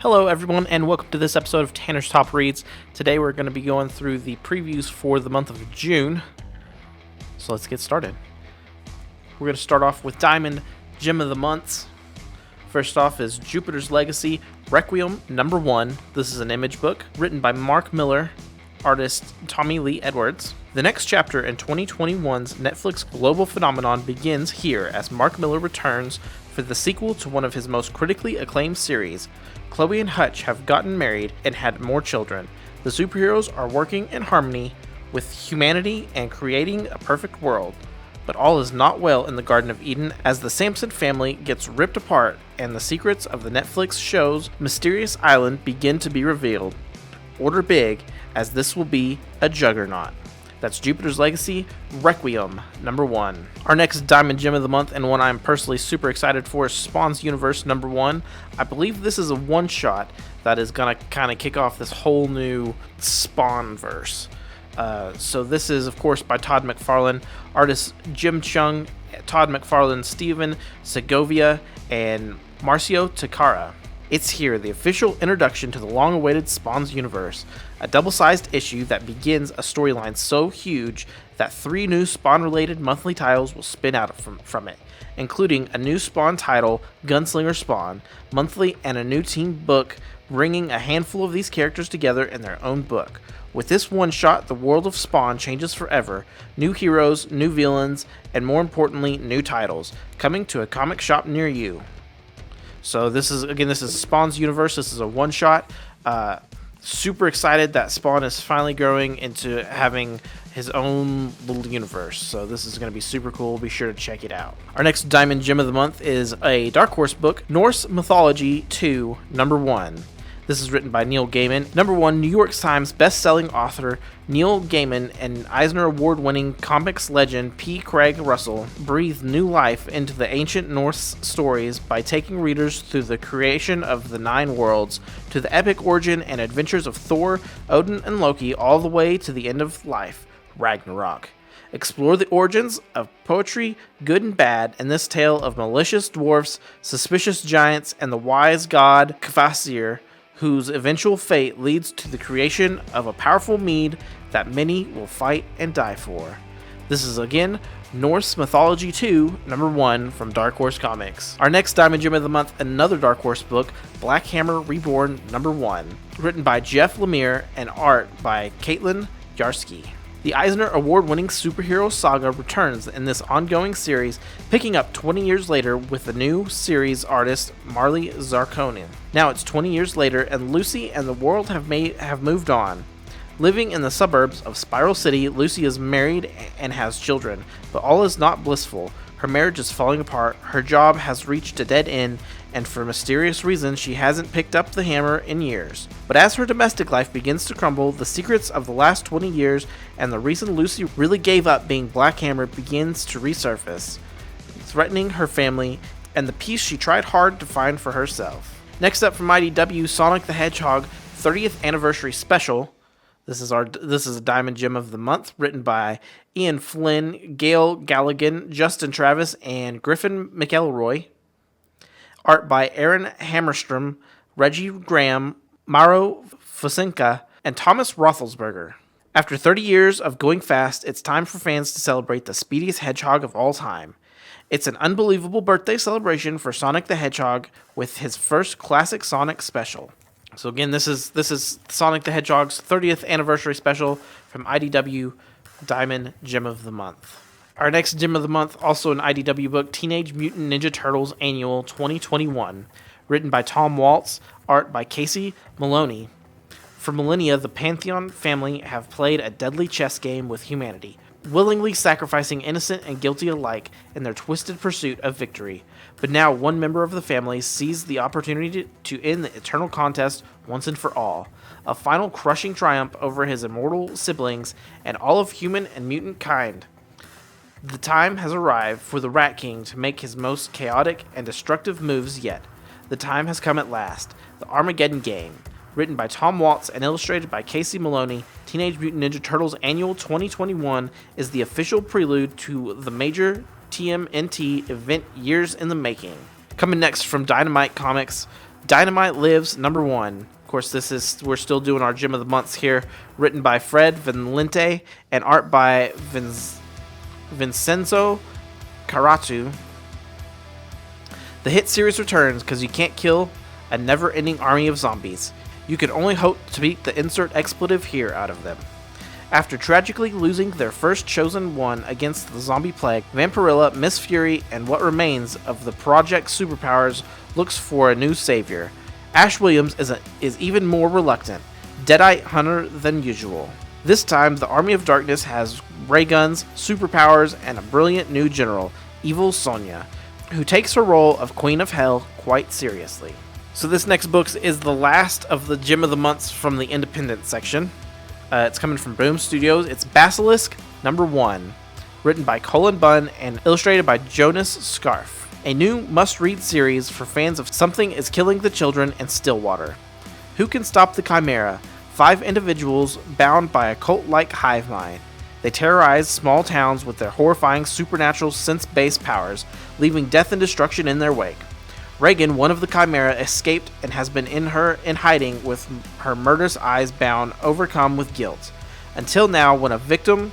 Hello, everyone, and welcome to this episode of Tanner's Top Reads. Today we're going to be going through the previews for the month of June. So let's get started. We're going to start off with Diamond Gem of the Months. First off is Jupiter's Legacy Requiem #1. This is an image book written by Mark Miller, artist Tommy Lee Edwards. The next chapter in 2021's Netflix global phenomenon begins here as Mark Miller returns for the sequel to one of his most critically acclaimed series. Chloe and Hutch have gotten married and had more children. The superheroes are working in harmony with humanity and creating a perfect world. But all is not well in the Garden of Eden as the Sampson family gets ripped apart and the secrets of the Netflix show's mysterious island begin to be revealed. Order big, as this will be a juggernaut. That's Jupiter's Legacy Requiem #1. Our next Diamond Gem of the Month, and one I'm personally super excited for, is Spawn's Universe #1. I believe this is a one-shot that is going to kind of kick off this whole new Spawn-verse. So this is, of course, by Todd McFarlane, artists Jim Chung, Todd McFarlane, Steven Segovia, and Marcio Takara. It's here, the official introduction to the long-awaited Spawn's universe, a double-sized issue that begins a storyline so huge that 3 new Spawn-related monthly titles will spin out from it, including a new Spawn title, Gunslinger Spawn, monthly, and a new team book bringing a handful of these characters together in their own book. With this one-shot, the world of Spawn changes forever. New heroes, new villains, and more importantly, new titles, coming to a comic shop near you. So this is Spawn's universe. This is a one-shot. Super excited that Spawn is finally growing into having his own little universe. So this is going to be super cool. Be sure to check it out. Our next Diamond Gem of the Month is a Dark Horse book, Norse Mythology 2, #1. This is written by Neil Gaiman. #1, New York Times best-selling author Neil Gaiman and Eisner Award-winning comics legend P. Craig Russell breathed new life into the ancient Norse stories by taking readers through the creation of the 9 worlds, to the epic origin and adventures of Thor, Odin, and Loki, all the way to the end of life, Ragnarok. Explore the origins of poetry, good and bad, in this tale of malicious dwarfs, suspicious giants, and the wise god Kvasir, whose eventual fate leads to the creation of a powerful mead that many will fight and die for. This is, again, Norse Mythology 2, #1 from Dark Horse Comics. Our next Diamond Gem of the Month, another Dark Horse book, Black Hammer Reborn #1, written by Jeff Lemire and art by Caitlin Yarsky. The Eisner Award-winning superhero saga returns in this ongoing series, picking up 20 years later with the new series artist Marley Zarkonen. Now it's 20 years later, and Lucy and the world have moved on. Living in the suburbs of Spiral City, Lucy is married and has children, but all is not blissful. Her marriage is falling apart, her job has reached a dead end, and for mysterious reasons she hasn't picked up the hammer in years. But as her domestic life begins to crumble, the secrets of the last 20 years and the reason Lucy really gave up being Black Hammer begins to resurface, threatening her family and the peace she tried hard to find for herself. Next up from IDW, Sonic the Hedgehog 30th Anniversary Special. This is a Diamond Gem of the Month, written by Ian Flynn, Gail Galligan, Justin Travis, and Griffin McElroy. Art by Aaron Hammerstrom, Reggie Graham, Mauro Fosenka, and Thomas Roethlisberger. After 30 years of going fast, it's time for fans to celebrate the speediest hedgehog of all time. It's an unbelievable birthday celebration for Sonic the Hedgehog with his first classic Sonic special. So again, this is Sonic the Hedgehog's 30th anniversary special from IDW, Diamond Gem of the Month. Our next Gem of the Month, also an IDW book, Teenage Mutant Ninja Turtles Annual 2021, written by Tom Waltz, art by Casey Maloney. For millennia, the Pantheon family have played a deadly chess game with humanity, willingly sacrificing innocent and guilty alike in their twisted pursuit of victory. But now one member of the family sees the opportunity to end the eternal contest once and for all. A final crushing triumph over his immortal siblings and all of human and mutant kind. The time has arrived for the Rat King to make his most chaotic and destructive moves yet. The time has come at last. The Armageddon Game. Written by Tom Waltz and illustrated by Casey Maloney, Teenage Mutant Ninja Turtles Annual 2021 is the official prelude to the major TMNT event years in the making. Coming next from Dynamite Comics, Dynamite Lives, #1. Of course, we're still doing our Gem of the Months here. Written by Fred Valente and art by Vincenzo Caratu. The hit series returns because you can't kill a never-ending army of zombies. You can only hope to beat the insert expletive here out of them. After tragically losing their first chosen one against the zombie plague, Vampirilla, Miss Fury, and what remains of the Project Superpowers looks for a new savior. Ash Williams is even more reluctant, deadite hunter than usual. This time, the Army of Darkness has ray guns, superpowers, and a brilliant new general, Evil Sonya, who takes her role of Queen of Hell quite seriously. So this next book is the last of the Gem of the Months from the independent section. It's coming from Boom Studios. It's Basilisk #1, written by Colin Bunn and illustrated by Jonas Scarf. A new must-read series for fans of Something is Killing the Children in Stillwater. Who can stop the Chimera? 5 individuals bound by a cult-like hive mind. They terrorize small towns with their horrifying supernatural sense-based powers, leaving death and destruction in their wake. Reagan, one of the Chimera, escaped and has been in hiding with her murderous eyes bound, overcome with guilt. Until now, when a victim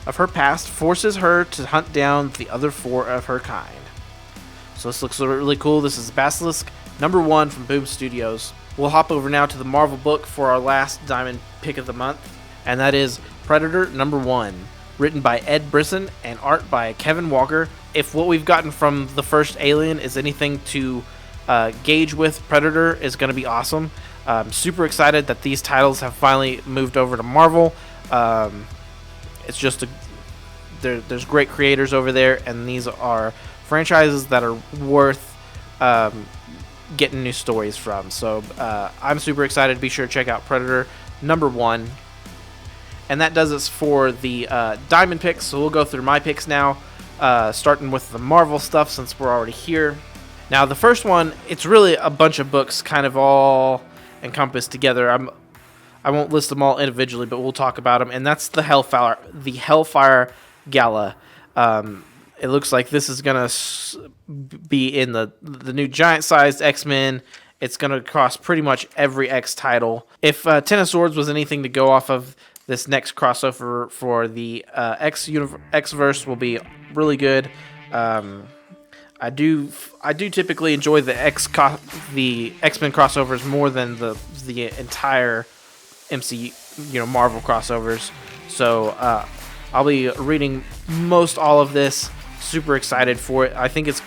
of her past forces her to hunt down the other 4 of her kind. So this looks really cool. This is Basilisk #1 from Boom Studios. We'll hop over now to the Marvel book for our last Diamond pick of the month, and that is Predator #1, written by Ed Brisson and art by Kevin Walker. If what we've gotten from the first Alien is anything to gauge with, Predator is going to be awesome. I'm super excited that these titles have finally moved over to Marvel. It's just there's great creators over there, and these are franchises that are worth getting new stories from. So I'm super excited. Be sure to check out Predator #1. And that does us for the Diamond picks. So we'll go through my picks now, starting with the Marvel stuff since we're already here. Now, the first one, it's really a bunch of books kind of all encompassed together. I won't list them all individually, but we'll talk about them. And that's the Hellfire Gala. It looks like this is going to be in the new giant-sized X-Men. It's going to cross pretty much every X title. If Ten of Swords was anything to go off of, this next crossover for the X-verse will be really good. I do typically enjoy the X-Men crossovers more than the entire MCU, Marvel crossovers. So I'll be reading most all of this. Super excited for it. I think it's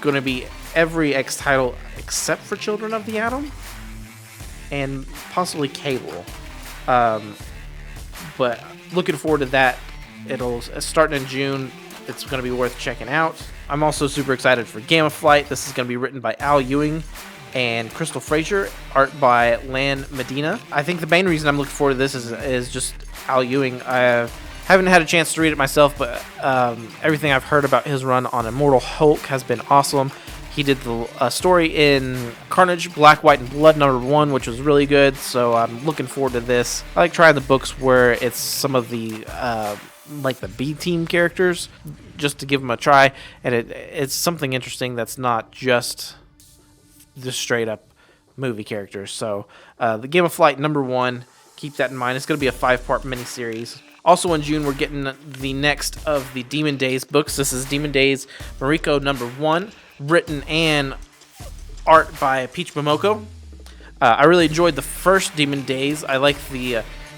going to be every X title except for Children of the Atom and possibly Cable. But looking forward to that. It'll starting in June. It's going to be worth checking out. I'm also super excited for Gamma Flight. This is going to be written by Al Ewing and Crystal Frazier, art by Lan Medina. I think the main reason I'm looking forward to this is just Al Ewing. I haven't had a chance to read it myself, but everything I've heard about his run on Immortal Hulk has been awesome. He did the story in Carnage, Black, White, and Blood #1, which was really good, so I'm looking forward to this. I like trying the books where it's some of the like the B-team characters, just to give them a try, and it's something interesting that's not just the straight-up movie characters. So the Game of Flight #1, keep that in mind. It's going to be a 5-part miniseries. Also in June, we're getting the next of the Demon Days books. This is Demon Days Mariko #1. Written and art by Peach Momoko. I really enjoyed the first Demon Days. I like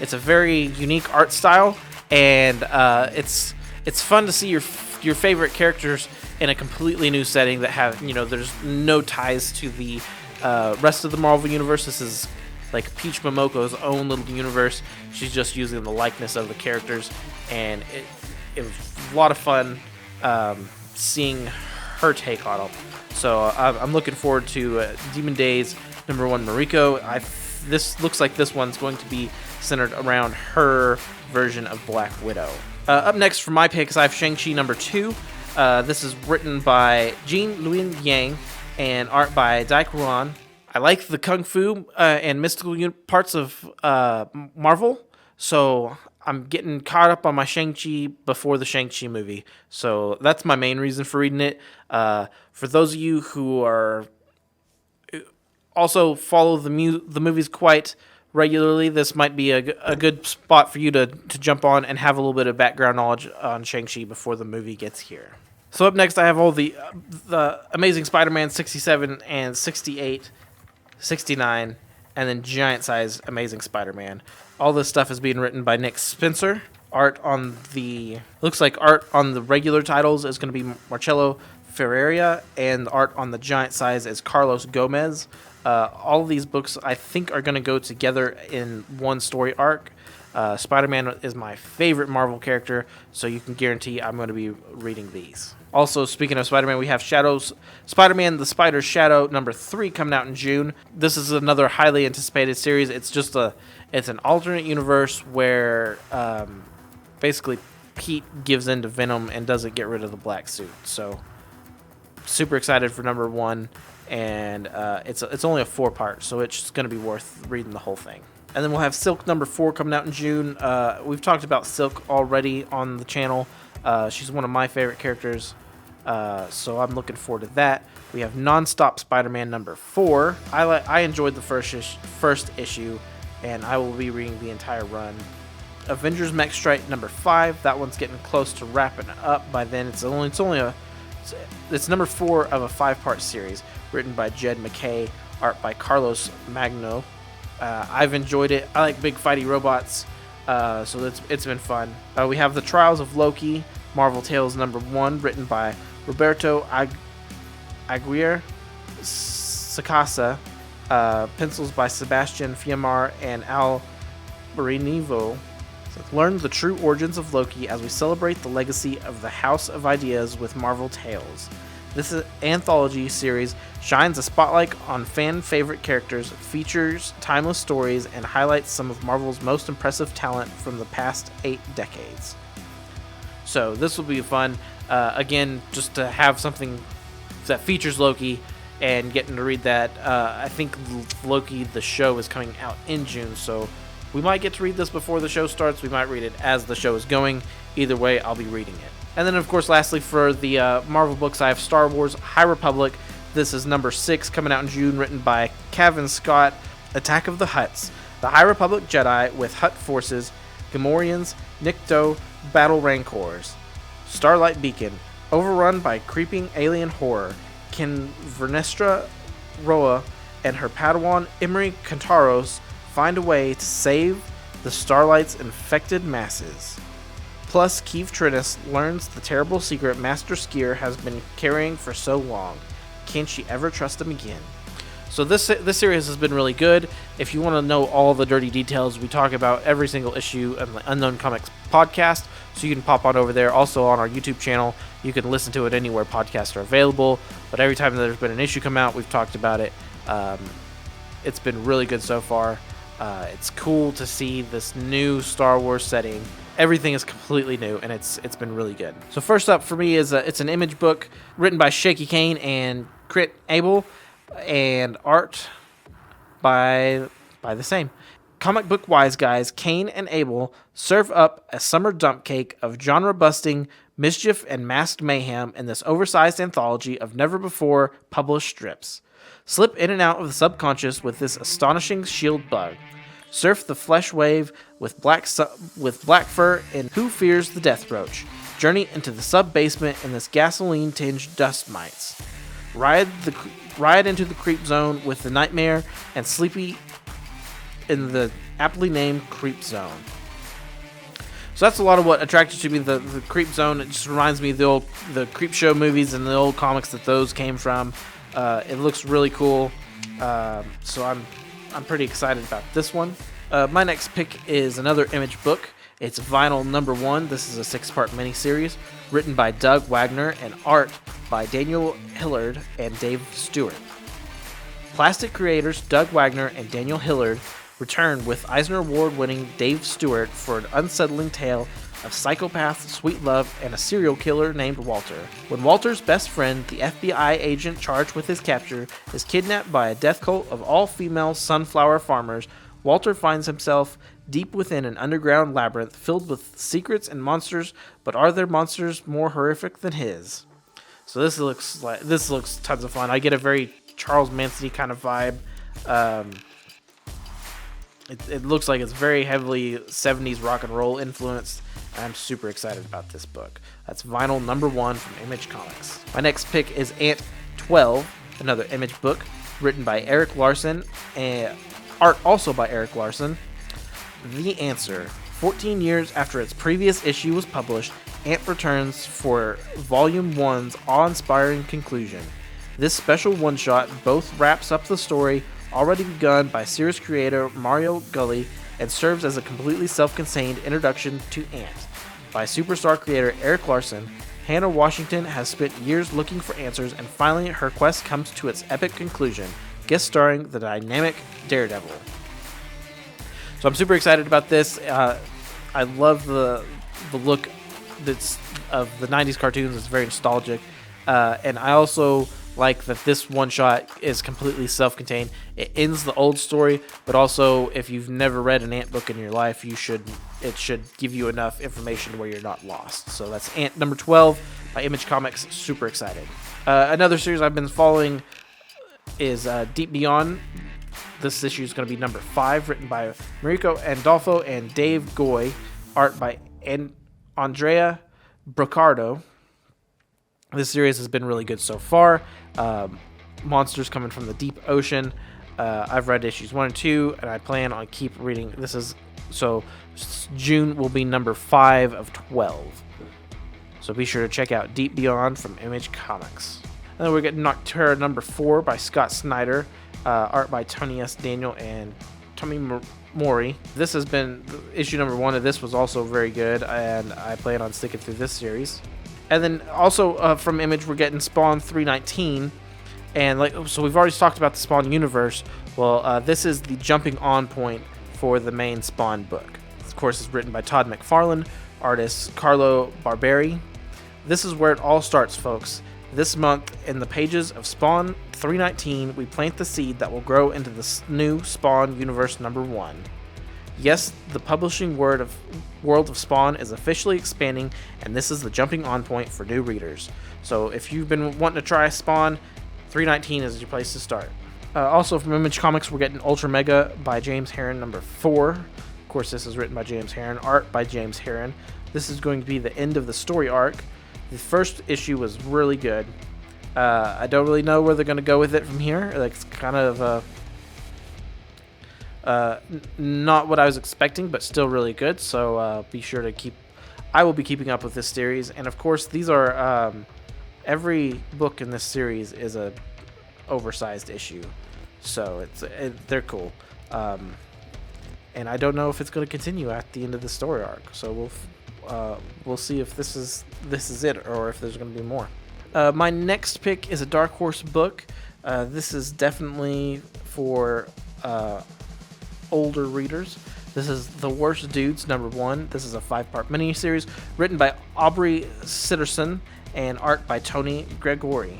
it's a very unique art style, and it's fun to see your favorite characters in a completely new setting that have, there's no ties to the rest of the Marvel universe. This is like Peach Momoko's own little universe. She's just using the likeness of the characters, and it was a lot of fun seeing her take on them. So I'm looking forward to Demon Days #1 Mariko. This looks like this one's going to be centered around her version of Black Widow. Up next for my picks, I have Shang-Chi #2. This is written by Jean Luen Yang and art by Dai Kuran. I like the kung fu and mystical parts of Marvel, so I'm getting caught up on my Shang-Chi before the Shang-Chi movie. So that's my main reason for reading it. For those of you who are also follow the movies quite regularly, this might be a good spot for you to jump on and have a little bit of background knowledge on Shang-Chi before the movie gets here. So up next, I have all the Amazing Spider-Man 67 and 68, 69, and then giant size Amazing Spider-Man. All this stuff is being written by Nick Spencer. Art on the regular titles is going to be Marcello Ferreira, and art on the giant size is Carlos Gomez. All of these books, I think, are going to go together in one story arc. Spider-Man is my favorite Marvel character, so you can guarantee I'm going to be reading these. Also, speaking of Spider-Man, we have Spider-Man the Spider's Shadow number 3 coming out in June. This is another highly anticipated series. It's an alternate universe where basically Pete gives in to Venom and doesn't get rid of the black suit. So super excited for number 1, and it's only a 4-part, so it's going to be worth reading the whole thing. And then we'll have Silk number 4 coming out in June. We've talked about Silk already on the channel. She's one of my favorite characters, so I'm looking forward to that. We have Nonstop Spider-Man number 4. I enjoyed the first issue, and I will be reading the entire run. Avengers Mech Strike number 5. That one's getting close to wrapping up by then. It's number 4 of a 5-part series, written by Jed McKay, art by Carlos Magno. I've enjoyed it. I like big fighty robots, so it's been fun. We have The Trials of Loki, Marvel Tales number 1, written by Roberto Aguirre Sacasa, pencils by Sebastian Fiamar and Al Barinivo. Learn the true origins of Loki as we celebrate the legacy of the House of Ideas with Marvel Tales. This anthology series shines a spotlight on fan-favorite characters, features timeless stories, and highlights some of Marvel's most impressive talent from the past 8 decades. So this will be fun. Again, just to have something that features Loki and getting to read that. I think Loki, the show, is coming out in June, so we might get to read this before the show starts. We might read it as the show is going. Either way, I'll be reading it. And then, of course, lastly, for the Marvel books, I have Star Wars High Republic. This is number 6, coming out in June, written by Cavan Scott. Attack of the Hutts. The High Republic Jedi with Hutt forces, Gamorreans, Nikto, battle Rancors. Starlight Beacon. Overrun by creeping alien horror. Can Vernestra Roa and her Padawan Imri Kantaros find a way to save the Starlight's infected masses? Plus, Keeve Trinnis learns the terrible secret Master Skier has been carrying for so long. Can she ever trust him again? So this series has been really good. If you want to know all the dirty details, we talk about every single issue on the Unknown Comics podcast, so you can pop on over there. Also on our YouTube channel, you can listen to it anywhere podcasts are available. But every time there's been an issue come out, we've talked about it. It's been really good so far. It's cool to see this new Star Wars setting. Everything is completely new, and it's been really good. So first up for me is it's an image book written by Shaky Kane and Crit Abel, and art by the same. Comic book wise guys, Kane and Abel serve up a summer dump cake of genre-busting mischief and masked mayhem in this oversized anthology of never-before published strips. Slip in and out of the subconscious with this astonishing shield bug. Surf the flesh wave with black fur and Who Fears the Death Roach. Journey into the sub-basement in this gasoline-tinged dust mites. Ride into the creep zone with the Nightmare and Sleepy in the aptly named Creep Zone. So that's a lot of what attracted to me, the Creep Zone. It just reminds me of the Creep Show movies and the old comics that those came from. It looks really cool, so I'm pretty excited about this one. My next pick is another image book. It's Vinyl number 1. This is a 6-part miniseries written by Doug Wagner and art by Daniel Hillard and Dave Stewart. Plastic creators Doug Wagner and Daniel Hillard return with Eisner Award-winning Dave Stewart for an unsettling tale of psychopath, sweet love, and a serial killer named Walter. When Walter's best friend, the FBI agent charged with his capture, is kidnapped by a death cult of all-female sunflower farmers, Walter finds himself deep within an underground labyrinth filled with secrets and monsters, but are there monsters more horrific than his? So this looks tons of fun. I get a very Charles Manson kind of vibe It looks like it's very heavily 70s rock and roll influenced. I'm super excited about this book. That's Vinyl #1 from Image Comics. My next pick is Ant 12, another Image book written by Eric Larson and art also by Eric Larson. The Answer. 14 years after its previous issue was published, Ant returns for Volume 1's awe-inspiring conclusion. This special one-shot both wraps up the story already begun by series creator Mario Gully and serves as a completely self-contained introduction to Ant. By superstar creator Eric Larson, Hannah Washington has spent years looking for answers, and finally her quest comes to its epic conclusion, guest starring the dynamic Daredevil. So I'm super excited about this. I love the look that's of the 90s cartoons. It's very nostalgic. And I also like that this one shot is completely self-contained. It ends the old story, but also if you've never read an Ant book in your life, it should give you enough information where you're not lost. So that's Ant number 12 by Image Comics. Super excited. Another series I've been following is Deep Beyond. This issue is going to be number 5, written by Mariko Andolfo and Dave Goy, art by Andrea Brocardo. This series has been really good so far. Monsters coming from the deep ocean. I've read issues 1 and 2, and I plan on keep reading. June will be number 5 of 12. So be sure to check out Deep Beyond from Image Comics. And then we're getting Nocturne number 4 by Scott Snyder, art by Tony S. Daniel and Tommy Mori. This has been issue number 1 of this was also very good, and I plan on sticking through this series. And then also from Image, we're getting Spawn 319, and so we've already talked about the Spawn universe. Well, this is the jumping on point for the main Spawn book. Of course, it's written by Todd McFarlane, artist Carlo Barberi. This is where it all starts, folks. This month, in the pages of Spawn 319, we plant the seed that will grow into the new Spawn universe number 1. Yes, the publishing world of Spawn is officially expanding, and this is the jumping on point for new readers. So if you've been wanting to try Spawn, 319 is your place to start. Also from Image Comics, we're getting Ultra Mega by James Herron number 4. Of course, this is written by James Herron, art by James Herron. This is going to be the end of the story arc. The first issue was really good. I don't really know where they're going to go with it from here. It's kind of not what I was expecting, but still really good. So be sure to I will be keeping up with this series, and of course, these are every book in this series is a oversized issue, so they're cool. And I don't know if it's going to continue at the end of the story arc. So we'll see if this is it, or if there's going to be more. My next pick is a Dark Horse book. This is definitely for older readers. This is The Worst Dudes number 1. This is a 5-part miniseries written by Aubrey Sitterson and art by Tony Gregory.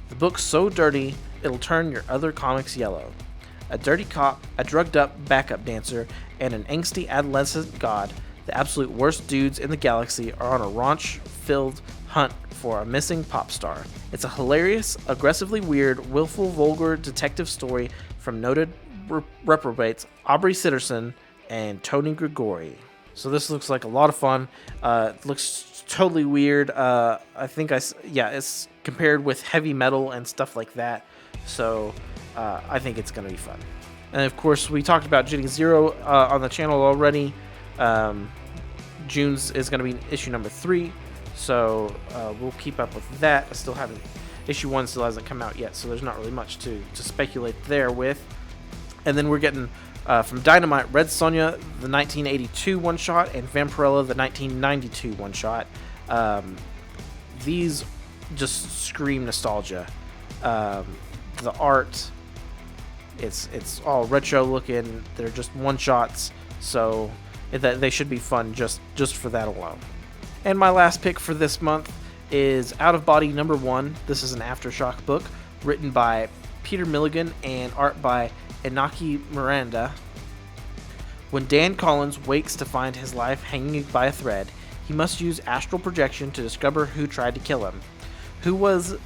The book's so dirty it'll turn your other comics yellow. A dirty cop, a drugged up backup dancer, and an angsty adolescent god, the absolute worst dudes in the galaxy, are on a raunch-filled hunt for a missing pop star. It's a hilarious, aggressively weird, willful, vulgar detective story from noted reprobates Aubrey Sitterson and Tony Gregory. So this looks like a lot of fun. It looks totally weird. I think it's compared with heavy metal and stuff like that. So I think it's going to be fun. And of course, we talked about Jitting Zero on the channel already. June's is going to be issue number 3. So we'll keep up with that. Issue 1 still hasn't come out yet, so there's not really much to speculate there with. And then we're getting from Dynamite, Red Sonja, the 1982 one-shot, and Vampirella, the 1992 one-shot. These just scream nostalgia. The art, it's all retro looking. They're just one-shots, so they should be fun just for that alone. And my last pick for this month is Out of Body number 1. This is an Aftershock book written by Peter Milligan and art by Inaki Miranda. When Dan Collins wakes to find his life hanging by a thread, he must use astral projection to discover who tried to kill him. Who is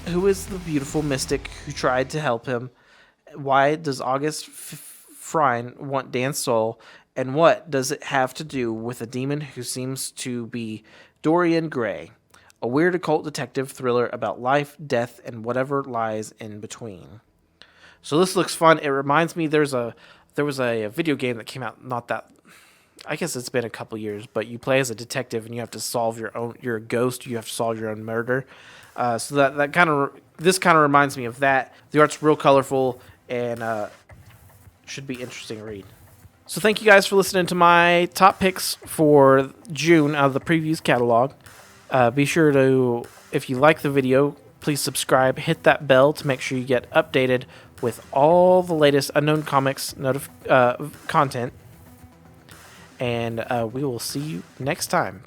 the beautiful mystic who tried to help him? Why does August Frine want Dan's soul, and what does it have to do with a demon who seems to be Dorian Gray, a weird occult detective thriller about life, death, and whatever lies in between? So this looks fun. It reminds me there was a video game that came out not that, I guess it's been a couple years, but you play as a detective and you have to solve you're a ghost, you have to solve your own murder. So this kind of reminds me of that. The art's real colorful and should be interesting to read. So thank you guys for listening to my top picks for June out of the previews catalog. Be sure to, if you like the video, please subscribe, hit that bell to make sure you get updated with all the latest Unknown Comics content. And we will see you next time.